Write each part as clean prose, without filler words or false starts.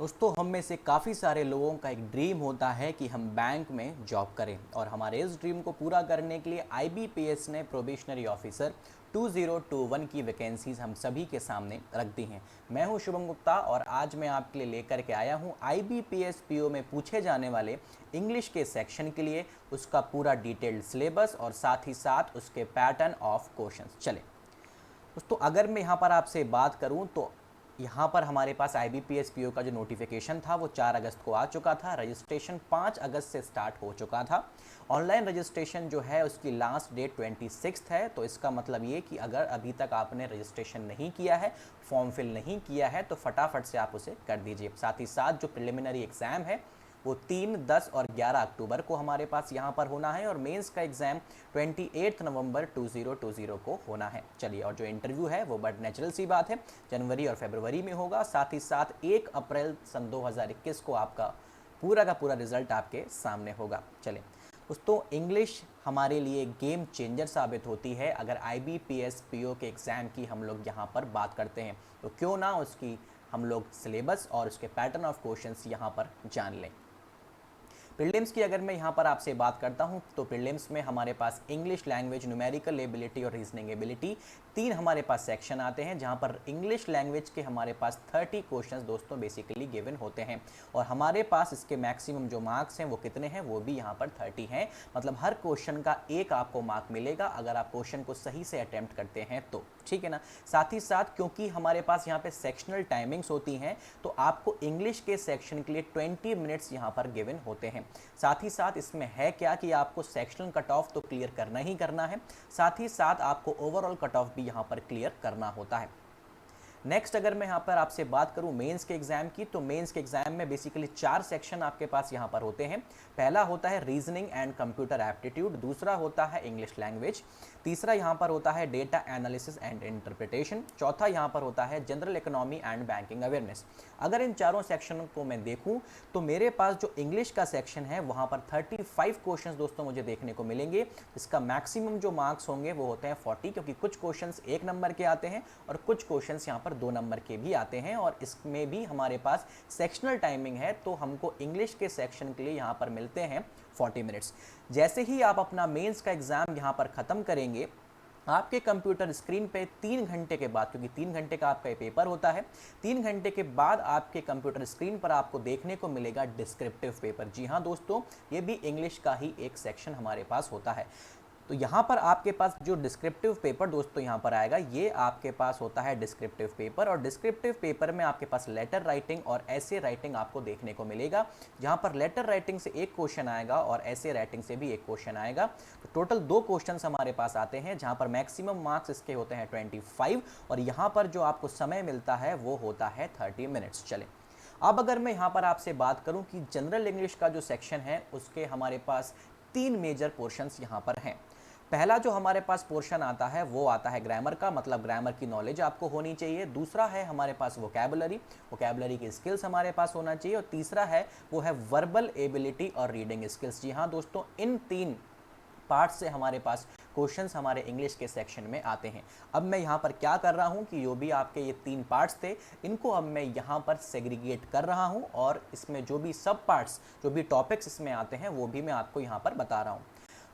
दोस्तों हम में से काफ़ी सारे लोगों का एक ड्रीम होता है कि हम बैंक में जॉब करें और हमारे इस ड्रीम को पूरा करने के लिए आईबीपीएस ने प्रोबेशनरी ऑफिसर 2021 की वैकेंसीज हम सभी के सामने रख दी हैं। मैं हूं शुभम गुप्ता और आज मैं आपके लिए लेकर के आया हूं आईबीपीएस पीओ में पूछे जाने वाले इंग्लिश के सेक्शन के लिए उसका पूरा डिटेल्ड सिलेबस और साथ ही साथ उसके पैटर्न ऑफ क्वेश्चंस। चले दोस्तों, अगर मैं यहाँ पर आपसे बात करूँ तो यहाँ पर हमारे पास IBPS PO का जो नोटिफिकेशन था वो 4 अगस्त को आ चुका था। रजिस्ट्रेशन 5 अगस्त से स्टार्ट हो चुका था। ऑनलाइन रजिस्ट्रेशन जो है उसकी लास्ट डेट 26 है। तो इसका मतलब ये कि अगर अभी तक आपने रजिस्ट्रेशन नहीं किया है, फॉर्म फिल नहीं किया है, तो फटाफट से आप उसे कर दीजिए। साथ ही साथ जो प्रिलिमिनरी एग्ज़ाम है वो 3, 10 और 11 अक्टूबर को हमारे पास यहाँ पर होना है और मेंस का एग्ज़ाम 28 नवंबर 2020 को होना है। चलिए, और जो इंटरव्यू है वो बट नेचुरल सी बात है, जनवरी और फरवरी में होगा। साथ ही साथ 1 अप्रैल सन 2021 को आपका पूरा का पूरा रिजल्ट आपके सामने होगा। चलें दोस्तों, इंग्लिश हमारे लिए गेम चेंजर साबित होती है। अगर IBPS PO के एग्ज़ाम की हम लोग यहाँ पर बात करते हैं तो क्यों ना उसकी हम लोग सिलेबस और उसके पैटर्न ऑफ क्वेश्चंस यहाँ पर जान लें। प्रीलिम्स की अगर मैं यहाँ पर आपसे बात करता हूँ तो प्रीलिम्स में हमारे पास इंग्लिश लैंग्वेज, न्यूमेरिकल एबिलिटी और रीजनिंग एबिलिटी 3 हमारे पास सेक्शन आते हैं, जहाँ पर इंग्लिश लैंग्वेज के हमारे पास 30 क्वेश्चंस दोस्तों बेसिकली गिवन होते हैं और हमारे पास इसके मैक्सिमम जो मार्क्स हैं वो कितने हैं, वो भी यहाँ पर 30 हैं। मतलब हर क्वेश्चन का एक आपको मार्क मिलेगा अगर आप क्वेश्चन को सही से अटेम्प्ट करते हैं तो, ठीक है ना। साथ ही साथ क्योंकि हमारे पास यहाँ पे सेक्शनल टाइमिंग्स होती हैं तो आपको इंग्लिश के सेक्शन के लिए 20 मिनट्स यहाँ पर गिवन होते हैं। साथ ही साथ इसमें है क्या कि आपको सेक्शनल कट ऑफ तो क्लियर करना ही करना है, साथ ही साथ आपको ओवरऑल कट ऑफ भी यहाँ पर क्लियर करना होता है। नेक्स्ट अगर मैं यहाँ पर आपसे बात करूँ मेंस के एग्जाम की, तो मेंस के एग्जाम में बेसिकली 4 सेक्शन आपके पास यहाँ पर होते हैं। पहला होता है रीजनिंग एंड कंप्यूटर एप्टीट्यूड, दूसरा होता है इंग्लिश लैंग्वेज, तीसरा यहाँ पर होता है डेटा एनालिसिस एंड इंटरप्रिटेशन, चौथा यहाँ पर होता है general economy and banking awareness. अगर इन चारों सेक्शनों को मैं देखूँ तो मेरे पास जो इंग्लिश का सेक्शन है वहाँ पर 35 क्वेश्चन दोस्तों मुझे देखने को मिलेंगे। इसका मैक्सिमम जो मार्क्स होंगे वो होते हैं 40, क्योंकि कुछ क्वेश्चन 1 नंबर के आते हैं और कुछ क्वेश्चन यहाँ पर 2 नंबर के भी आते हैं और इसमें भी हमारे पास सेक्शनल टाइमिंग है। तो हमको इंग्लिश के सेक्शन के लिए यहाँ पर मिलते हैं 40 मिनट्स। जैसे ही आप अपना मेंस का एग्जाम यहाँ पर ख़त्म करेंगे, आपके कंप्यूटर स्क्रीन पे 3 घंटे के बाद, क्योंकि 3 घंटे का आपका पेपर होता है, 3 घंटे के बाद आपके कंप्यूटर स्क्रीन पर आपको देखने को मिलेगा डिस्क्रिप्टिव पेपर। जी हाँ दोस्तों, ये भी इंग्लिश का ही एक सेक्शन हमारे पास होता है। तो यहाँ पर आपके पास जो डिस्क्रिप्टिव पेपर दोस्तों यहाँ पर आएगा, ये आपके पास होता है डिस्क्रिप्टिव पेपर और डिस्क्रिप्टिव पेपर में आपके पास लेटर राइटिंग और ऐसे राइटिंग आपको देखने को मिलेगा, जहाँ पर लेटर राइटिंग से एक क्वेश्चन आएगा और ऐसे राइटिंग से भी एक क्वेश्चन आएगा। तो टोटल 2 क्वेश्चन हमारे पास आते हैं, जहाँ पर मैक्सिमम मार्क्स इसके होते हैं 25 और यहाँ पर जो आपको समय मिलता है वो होता है 30 मिनट्स। चले, अब अगर मैं यहाँ पर आपसे बात करूँ कि जनरल इंग्लिश का जो सेक्शन है उसके हमारे पास 3 मेजर पोर्शंस यहाँ पर हैं। पहला जो हमारे पास पोर्शन आता है वो आता है ग्रामर का, मतलब ग्रामर की नॉलेज आपको होनी चाहिए। दूसरा है हमारे पास वोकैबुलरी की स्किल्स हमारे पास होना चाहिए और तीसरा है वो है वर्बल एबिलिटी और रीडिंग स्किल्स। जी हाँ दोस्तों, इन 3 पार्ट से हमारे पास क्वेश्चंस हमारे इंग्लिश के सेक्शन में आते हैं। अब मैं यहाँ पर क्या कर रहा हूँ कि जो भी आपके ये 3 पार्ट्स थे इनको अब मैं यहाँ पर सेग्रीगेट कर रहा हूँ और इसमें जो भी सब पार्ट्स, जो भी टॉपिक्स इसमें आते हैं वो भी मैं आपको यहाँ पर बता रहा हूँ।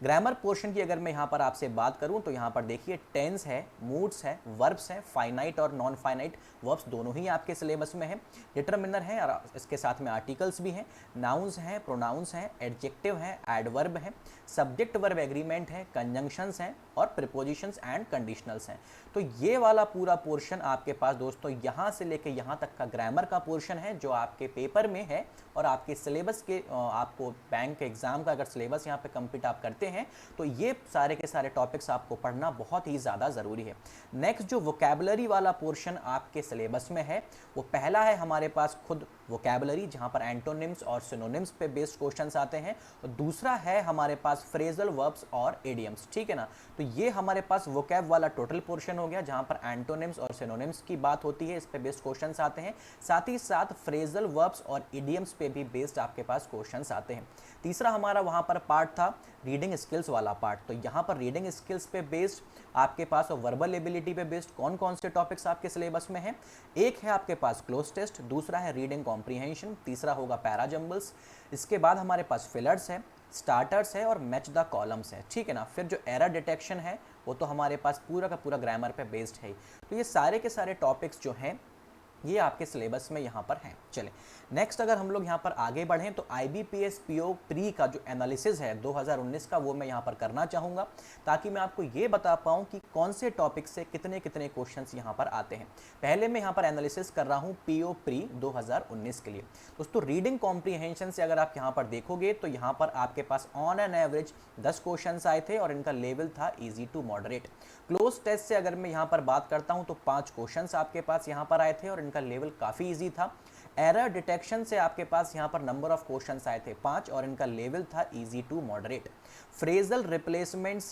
ग्रामर पोर्शन की अगर मैं यहाँ पर आपसे बात करूँ तो यहाँ पर देखिए टेंस है, मूड्स है, वर्ब्स है, फाइनाइट और नॉन फाइनाइट वर्ब्स दोनों ही आपके सिलेबस में है, डिटरमिनर है और इसके साथ में आर्टिकल्स भी हैं, नाउन्स हैं, प्रोनाउंस हैं, एडजेक्टिव हैं, एडवर्ब हैं, सब्जेक्ट वर्ब एग्रीमेंट है, कंजंक्शंस हैं और प्रीपोजिशंस एंड कंडीशनल्स हैं। तो ये वाला पूरा पोर्शन आपके पास दोस्तों यहाँ से लेके यहाँ तक का ग्रामर का पोर्शन है जो आपके पेपर में है और आपके सिलेबस के आपको बैंक के एग्जाम का अगर सिलेबस यहाँ पे कंप्लीट आप करते हैं तो ये सारे के सारे टॉपिक्स आपको पढ़ना बहुत ही ज़्यादा ज़रूरी है। नेक्स्ट जो वोकैबुलरी वाला पोर्शन आपके सिलेबस में है वो पहला है हमारे पास खुद वोकैबुलरी, जहाँ पर एंटोनिम्स और सिनोनिम्स पे बेस्ड क्वेश्चंस आते हैं और दूसरा है हमारे पास फ्रेजल वर्ब्स और एडियम्स, ठीक है ना। तो ये हमारे पास वोकैब वाला टोटल पोर्शन हो गया, जहाँ पर एंटोनिम्स और सिनोनिम्स की बात होती है, इस पे बेस्ड क्वेश्चंस आते हैं, साथ ही साथ फ्रेजल वर्ब्स और इडियम्स पे भी बेस्ड आपके पास क्वेश्चंस आते हैं। तीसरा हमारा वहाँ पर पार्ट था रीडिंग स्किल्स वाला पार्ट। तो यहाँ पर रीडिंग स्किल्स पे बेस्ड आपके पास और वर्बल एबिलिटी पे बेस्ड कौन कौन से टॉपिक्स आपके सिलेबस में हैं। एक है आपके पास क्लोज टेस्ट, दूसरा है रीडिंग कॉम्प्रीहेंशन, तीसरा होगा पैरा जंबल्स, इसके बाद हमारे पास फिलर्स है, स्टार्टर्स है और मैच द कॉलम्स है, ठीक है ना। फिर जो एरर डिटेक्शन है वो तो हमारे पास पूरा का पूरा ग्रामर पे बेस्ड है। तो ये सारे के सारे टॉपिक्स जो हैं ये आपके सिलेबस में यहाँ पर हैं। चले नेक्स्ट अगर हम लोग यहाँ पर आगे बढ़ें तो IBPS PO प्री का जो एनालिसिस है 2019 का वो मैं यहाँ पर करना चाहूँगा, ताकि मैं आपको ये बता पाऊँ कि कौन से टॉपिक से कितने कितने क्वेश्चंस यहाँ पर आते हैं। पहले मैं यहाँ पर एनालिसिस कर रहा हूँ PO प्री 2019 के लिए। दोस्तों रीडिंग कॉम्प्रीहेंशन से अगर आप यहाँ पर देखोगे तो यहाँ पर आपके पास ऑन एन एवरेज 10 क्वेश्चन आए थे और इनका लेवल था easy to moderate. Cloze test से अगर मैं यहाँ पर बात करता हूँ तो 5 क्वेश्चंस आपके पास यहाँ पर आए थे और इनका लेवल काफ़ी ईजी था। एरर डिटेक्शन से आपके पास यहाँ पर नंबर ऑफ क्वेश्चंस आए थे 5 और इनका लेवल था easy to moderate. Phrase replacement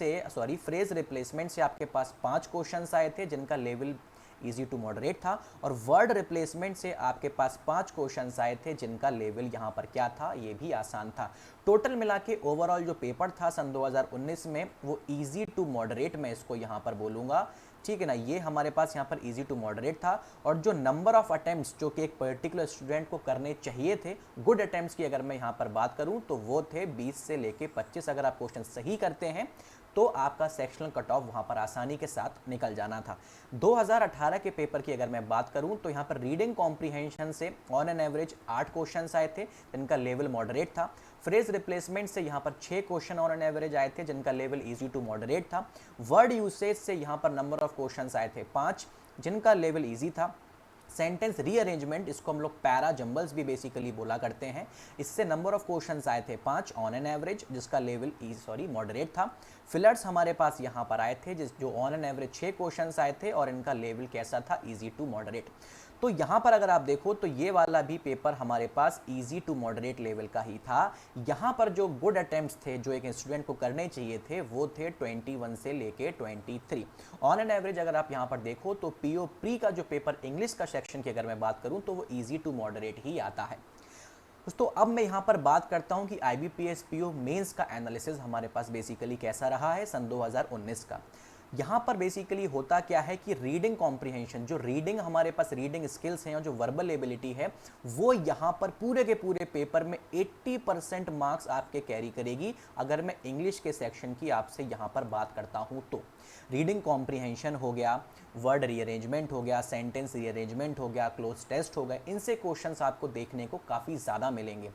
से आपके पास 5 क्वेश्चंस आए थे जिनका लेवल इजी टू मॉडरेट था, और वर्ड रिप्लेसमेंट से आपके पास 5 क्वेश्चंस आए थे जिनका लेवल यहाँ पर क्या था, ये भी आसान था। टोटल मिला के ओवरऑल जो पेपर था सन 2019 में वो इजी टू मॉडरेट मैं इसको यहाँ पर बोलूँगा, ठीक है ना। ये हमारे पास यहाँ पर इजी टू मॉडरेट था। और जो नंबर ऑफ अटेम्प्ट्स जो कि एक पर्टिकुलर स्टूडेंट को करने चाहिए थे, गुड अटेम्प्ट्स की अगर मैं यहाँ पर बात करूँ तो वो थे 20 से लेके 25। अगर आप क्वेश्चन सही करते हैं तो आपका सेक्शनल कट ऑफ वहाँ पर आसानी के साथ निकल जाना था। 2018 के पेपर की अगर मैं बात करूँ तो यहाँ पर रीडिंग कॉम्प्रीहेंशन से ऑन एन एवरेज 8 क्वेश्चंस आए थे जिनका लेवल मॉडरेट था। फ्रेज रिप्लेसमेंट से यहाँ पर 6 क्वेश्चन ऑन एन एवरेज आए थे जिनका लेवल इजी टू मॉडरेट था। वर्ड यूसेज से यहाँ पर नंबर ऑफ क्वेश्चंस आए थे 5 जिनका लेवल इजी था। सेंटेंस रीअरेंजमेंट, इसको हम लोग पैरा जंबल्स भी बेसिकली बोला करते हैं, इससे नंबर ऑफ क्वेश्चंस आए थे 5 ऑन एन एवरेज जिसका लेवल मॉडरेट था। फिलर्स हमारे पास यहाँ पर आए थे जो ऑन एन एवरेज 6 क्वेश्चंस आए थे और इनका लेवल कैसा था, इजी टू मॉडरेट। तो यहाँ पर अगर आप देखो तो ये वाला भी पेपर हमारे पास इजी टू मॉडरेट लेवल का ही था। यहाँ पर जो गुड अटेम्प्ट्स थे जो एक स्टूडेंट को करने चाहिए थे वो थे 21 से लेके 23। ऑन एन एवरेज अगर आप यहाँ पर देखो तो PO प्री का जो पेपर इंग्लिश का सेक्शन की अगर मैं बात करूँ तो वो इजी टू मॉडरेट ही आता है। दोस्तों अब मैं यहाँ पर बात करता हूँ कि IBPS PO मेंस का एनालिसिस हमारे पास बेसिकली कैसा रहा है सन 2019 का। यहाँ पर बेसिकली होता क्या है कि रीडिंग कॉम्प्रीहेंशन, जो रीडिंग हमारे पास रीडिंग स्किल्स हैं और जो वर्बल एबिलिटी है वो यहाँ पर पूरे के पूरे पेपर में 80% मार्क्स आपके कैरी करेगी। अगर मैं इंग्लिश के सेक्शन की आपसे यहाँ पर बात करता हूँ तो रीडिंग कॉम्प्रीहेंशन हो गया, वर्ड रीअरेंजमेंट हो गया, सेंटेंस रीअरेंजमेंट हो गया, क्लोज टेस्ट हो गए, इनसे क्वेश्चंस आपको देखने को काफ़ी ज़्यादा मिलेंगे।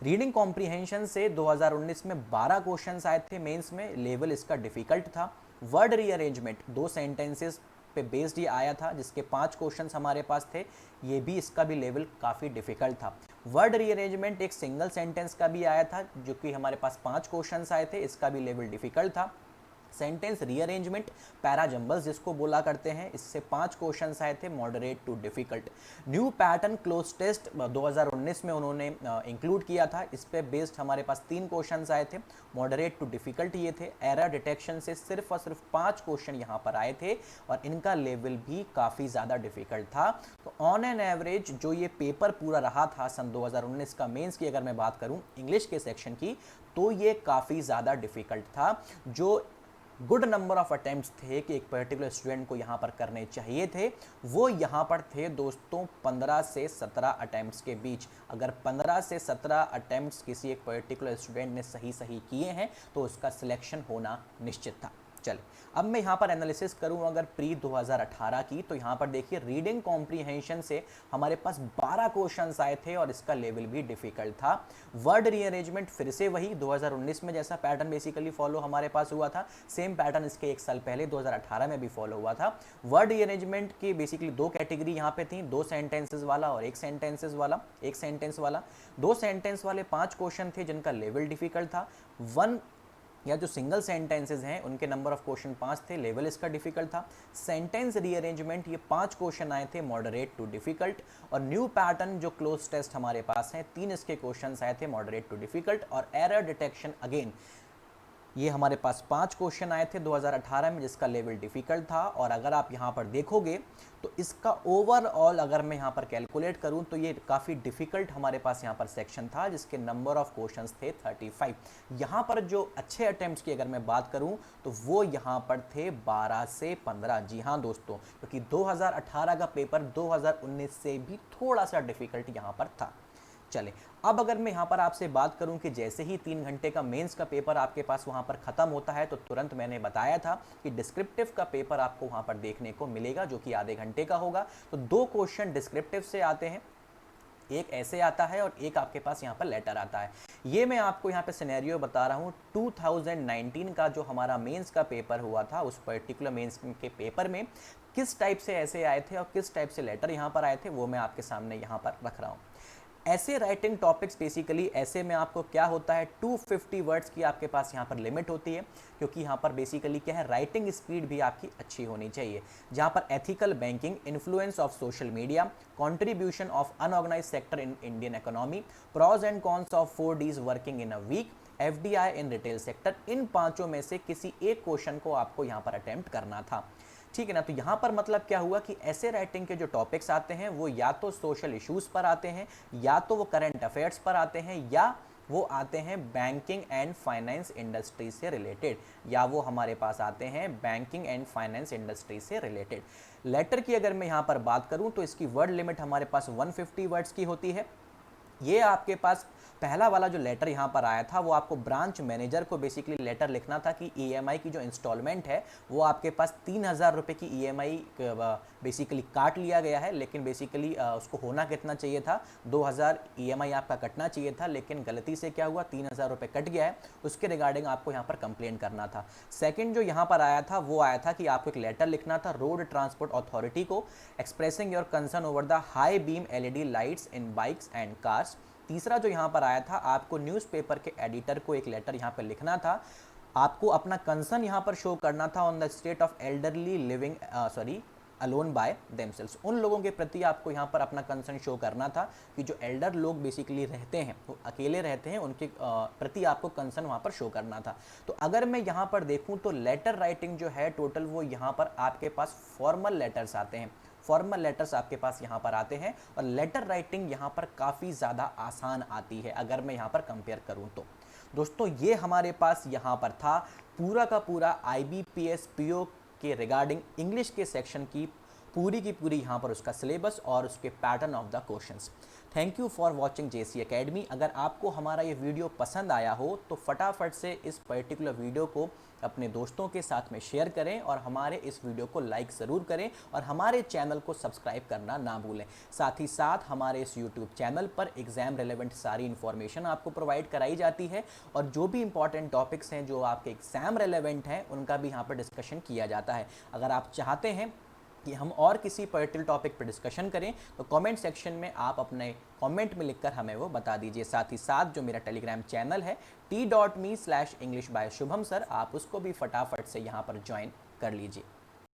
रीडिंग कॉम्प्रीहेंशन से 2019 में 12 क्वेश्चंस आए थे मेंस में, लेवल इसका डिफिकल्ट था। वर्ड रीअरेंजमेंट 2 सेंटेंसेस पे बेस्ड ही आया था जिसके 5 क्वेश्चंस हमारे पास थे, ये भी इसका भी लेवल काफ़ी डिफिकल्ट था। वर्ड रीअरेंजमेंट एक सिंगल सेंटेंस का भी आया था जो कि हमारे पास 5 क्वेश्चंस आए थे, इसका भी लेवल डिफिकल्ट था। सेंटेंस रीअरेंजमेंट पैरा जंबल्स जिसको बोला करते हैं, इससे 5 क्वेश्चंस आए थे, moderate to difficult. New pattern cloze test 2019 में उन्होंने इंक्लूड किया था, इस पे बेस्ड हमारे पास 3 क्वेश्चंस आए थे, मॉडरेट टू डिफिकल्ट ये थे। एरर डिटेक्शन से सिर्फ और सिर्फ 5 क्वेश्चन यहाँ पर आए थे और इनका लेवल भी काफ़ी ज़्यादा डिफिकल्ट था। तो ऑन एन एवरेज जो ये पेपर पूरा रहा था सन 2019 का मेंस की अगर मैं बात करूँ इंग्लिश के सेक्शन की, तो ये काफ़ी ज़्यादा डिफिकल्ट था। जो गुड नंबर ऑफ अटेम्प्ट्स थे कि एक पर्टिकुलर स्टूडेंट को यहाँ पर करने चाहिए थे वो यहाँ पर थे दोस्तों 15 से 17 अटेम्प्ट्स के बीच। अगर 15 से 17 अटेम्प्ट्स किसी एक पर्टिकुलर स्टूडेंट ने सही किए हैं तो उसका सिलेक्शन होना निश्चित था। चल अब मैं यहाँ पर एनालिसिस करूँ अगर प्री 2018 की, तो यहाँ पर देखिए रीडिंग कॉम्प्रीहेंशन से हमारे पास 12 क्वेश्चंस आए थे और इसका लेवल भी डिफिकल्ट था। वर्ड रीअरेंजमेंट फिर से वही 2019 में जैसा पैटर्न बेसिकली फॉलो हमारे पास हुआ था, सेम पैटर्न इसके 1 साल पहले 2018 में भी फॉलो हुआ था। वर्ड रीअरेंजमेंट की बेसिकली 2 कैटेगरी यहाँ पे थी, 2 सेंटेंसेस वाला और 1 सेंटेंस वाला। 2 सेंटेंस वाले 5 क्वेश्चन थे जिनका लेवल डिफिकल्ट था। 1 या जो सिंगल सेंटेंसेस हैं उनके नंबर ऑफ क्वेश्चन 5 थे, लेवल इसका डिफिकल्ट था। सेंटेंस रीअरेंजमेंट ये 5 क्वेश्चन आए थे, मॉडरेट टू डिफिकल्ट। और न्यू पैटर्न जो क्लोज टेस्ट हमारे पास हैं 3 इसके क्वेश्चन आए थे, मॉडरेट टू डिफिकल्ट। और एरर डिटेक्शन अगेन ये हमारे पास 5 क्वेश्चन आए थे 2018 में, जिसका लेवल डिफिकल्ट था। और अगर आप यहाँ पर देखोगे तो इसका ओवरऑल अगर मैं यहाँ पर कैलकुलेट करूँ तो ये काफ़ी डिफिकल्ट हमारे पास यहाँ पर सेक्शन था, जिसके नंबर ऑफ क्वेश्चंस थे 35। यहाँ पर जो अच्छे अटेम्प्ट्स की अगर मैं बात करूँ तो वो यहाँ पर थे 12 से 15। जी हाँ दोस्तों, क्योंकि 2018 का पेपर 2019 से भी थोड़ा सा डिफिकल्ट यहाँ पर था। चले, अब अगर मैं यहाँ पर आपसे बात करूं कि जैसे ही 3 घंटे का मेंस का पेपर आपके पास वहाँ पर ख़त्म होता है तो तुरंत मैंने बताया था कि डिस्क्रिप्टिव का पेपर आपको वहाँ पर देखने को मिलेगा, जो कि आधे घंटे का होगा। तो 2 क्वेश्चन डिस्क्रिप्टिव से आते हैं, एक ऐसे आता है और एक आपके पास यहाँ पर लेटर आता है। ये मैं आपको यहाँ पे सिनेरियो बता रहा हूँ 2019 का जो हमारा मेंस का पेपर हुआ था, उस पर्टिकुलर मेंस के पेपर में किस टाइप से ऐसे आए थे और किस टाइप से लेटर यहाँ पर आए थे, वो मैं आपके सामने यहाँ पर रख रहा हूँ। ऐसे राइटिंग टॉपिक्स बेसिकली ऐसे में आपको क्या होता है 250 वर्ड्स की आपके पास यहाँ पर लिमिट होती है, क्योंकि यहाँ पर बेसिकली क्या है राइटिंग स्पीड भी आपकी अच्छी होनी चाहिए। जहाँ पर ethical banking, influence of social media, contribution of unorganise sector in Indian economy, pros and cons of 4 days working in a week, FDI in retail sector, इन पांचों में से किसी एक क्वेश्चन को आपको यहाँ पर अटेम्प्ट करना था। ठीक है ना। तो यहाँ पर मतलब क्या हुआ कि ऐसे राइटिंग के जो टॉपिक्स आते हैं वो या तो सोशल इश्यूज पर आते हैं, या तो वो करंट अफेयर्स पर आते हैं, या वो आते हैं बैंकिंग एंड फाइनेंस इंडस्ट्री से रिलेटेड, या वो हमारे पास आते हैं बैंकिंग एंड फाइनेंस इंडस्ट्री से रिलेटेड। लेटर की अगर मैं यहाँ पर बात करूँ तो इसकी वर्ड लिमिट हमारे पास 150 वर्ड्स की होती है। ये आपके पास पहला वाला जो लेटर यहाँ पर आया था वो आपको ब्रांच मैनेजर को बेसिकली लेटर लिखना था कि ईएमआई की जो इंस्टॉलमेंट है वो आपके पास 3000 रुपये की ईएमआई बेसिकली काट लिया गया है, लेकिन बेसिकली उसको होना कितना चाहिए था 2000 ईएमआई आपका कटना चाहिए था, लेकिन गलती से क्या हुआ 3000 रुपये कट गया है। उसके रिगार्डिंग आपको यहाँ पर कंप्लेन करना था। सेकेंड जो यहाँ पर आया था वो आया था कि आपको एक लेटर लिखना था रोड ट्रांसपोर्ट अथॉरिटी को, expressing your concern over the high beam LED lights in bikes and cars. तीसरा जो यहाँ पर आया था आपको न्यूज़पेपर के एडिटर को एक लेटर यहाँ पर लिखना था, आपको अपना कंसर्न यहाँ पर शो करना था on the state of elderly living alone by themselves. उन लोगों के प्रति आपको यहाँ पर अपना कंसर्न शो करना था कि जो एल्डर लोग बेसिकली रहते हैं, वो अकेले रहते हैं, उनके प्रति आपको कंसर्न वहाँ पर शो करना था। तो अगर मैं यहाँ पर देखूँ तो लेटर राइटिंग जो है टोटल वो यहाँ पर आपके पास फॉर्मल लेटर्स आते हैं, फॉर्मल लेटर्स आपके पास यहाँ पर आते हैं, और लेटर राइटिंग यहाँ पर काफ़ी ज़्यादा आसान आती है अगर मैं यहाँ पर कंपेयर करूँ तो। दोस्तों ये हमारे पास यहाँ पर था पूरा का पूरा IBPS PO के रिगार्डिंग इंग्लिश के सेक्शन की पूरी यहाँ पर उसका सिलेबस और उसके pattern of the questions. Thank you for watching JC academy. अगर आपको हमारा ये वीडियो पसंद आया हो तो फटाफट से इस पर्टिकुलर वीडियो को अपने दोस्तों के साथ में शेयर करें और हमारे इस वीडियो को लाइक ज़रूर करें और हमारे चैनल को सब्सक्राइब करना ना भूलें। साथ ही साथ हमारे इस यूट्यूब चैनल पर एग्ज़ाम रिलेवेंट सारी इन्फॉर्मेशन आपको प्रोवाइड कराई जाती है, और जो भी इंपॉर्टेंट टॉपिक्स हैं जो आपके एग्ज़ाम रिलेवेंट हैं उनका भी यहाँ पर डिस्कशन किया जाता है। अगर आप चाहते हैं कि हम और किसी पर्टिकुलर टॉपिक पर डिस्कशन करें तो कमेंट सेक्शन में आप अपने कमेंट में लिखकर हमें वो बता दीजिए। साथ ही साथ जो मेरा टेलीग्राम चैनल है t.me/english by शुभम सर, आप उसको भी फटाफट से यहाँ पर ज्वाइन कर लीजिए।